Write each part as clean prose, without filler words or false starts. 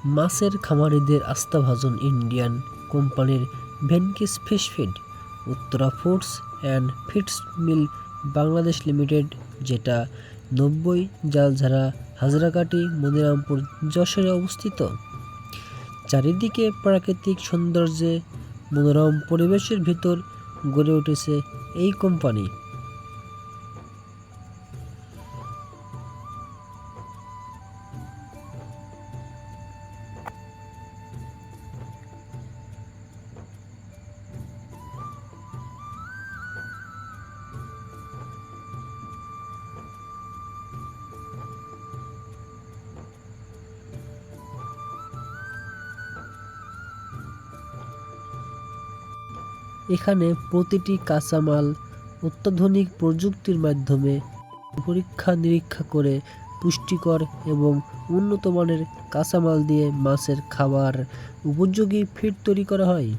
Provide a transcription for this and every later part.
মাছের খামারিদের আস্থাভাজন ইন্ডিয়ান কোম্পানির Venky's fish feed, Uttara foods and feeds mill Bangladesh limited, যেটা 90 জালঝাড়া হাজরাকাটি মনিরামপুর যশোরে অবস্থিত। চারিদিকে প্রাকৃতিক সৌন্দর্যে মনোরম পরিবেশের ভিতর গড়ে উঠেছে এই কোম্পানি। এখানে প্রতিটি কাঁচামাল অত্যাধুনিক প্রযুক্তির মাধ্যমে পরীক্ষা নিরীক্ষা করে পুষ্টিকর এবং উন্নত মানের কাঁচামাল দিয়ে মাছের খাবার উপযোগী ফিড তৈরি করা হয়।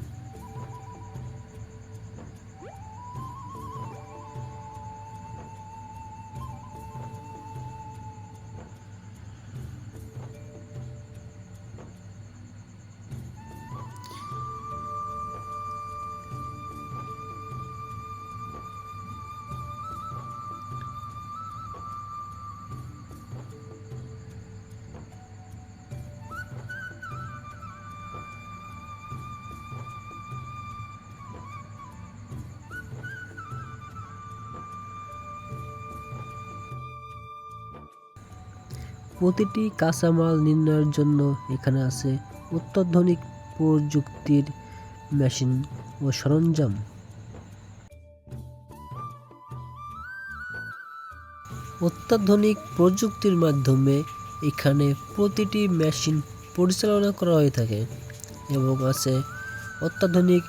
প্রতিটি কাঁচামাল নির্ণয়ের জন্য এখানে আছে অত্যাধুনিক প্রযুক্তির মেশিন ও সরঞ্জাম। অত্যাধুনিক প্রযুক্তির মাধ্যমে এখানে প্রতিটি মেশিন পরিচালনা করা হয়ে থাকে এবং আছে অত্যাধুনিক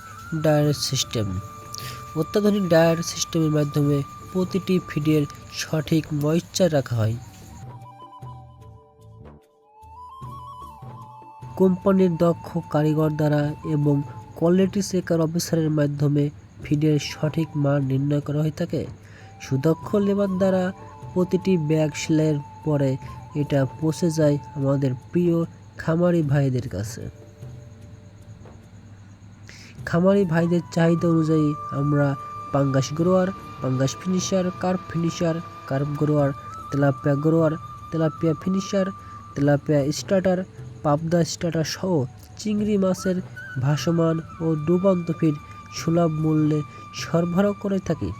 ডায়ার সিস্টেম। অত্যাধুনিক ডায়ার সিস্টেমের মাধ্যমে প্রতিটি ফিডের সঠিক ময়েশ্চার রাখা হয়। কোম্পানির দক্ষ কারিগর দ্বারা এবং কোয়ালিটি চেকার অফিসারের মাধ্যমে ফিডের সঠিক মান নির্ণয় করা হয়ে থাকে। সুদক্ষ লেবার দ্বারা প্রতিটি ব্যাগ সেলাইয়ের পরে এটা পৌঁছে যায় আমাদের প্রিয় খামারি ভাইদের কাছে। খামারি ভাইদের চাহিদা অনুযায়ী আমরা পাঙ্গাস গ্রোয়ার, পাঙ্গাস finisher, carp finisher, carp grower, tilapia grower, tilapia finisher, tilapia starter, পাবদা স্টার্টার সহ চিংড়ি মাছের ভাসমান ও ডুবন্ত ফিড সুলভ মূল্যে সরবরাহ করে থাকি।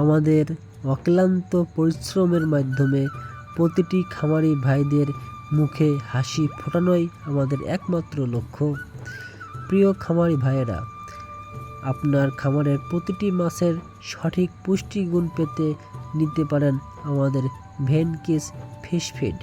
আমাদের অক্লান্ত পরিশ্রমের মাধ্যমে প্রতিটি খামারি ভাইদের মুখে হাসি ফোটানোই আমাদের একমাত্র লক্ষ্য। প্রিয় খামারি ভাইয়েরা, আপনার খামারের প্রতিটি মাছের সঠিক পুষ্টিগুণ পেতে নিতে পারেন আমাদের ভেনকিস ফিশ ফিড।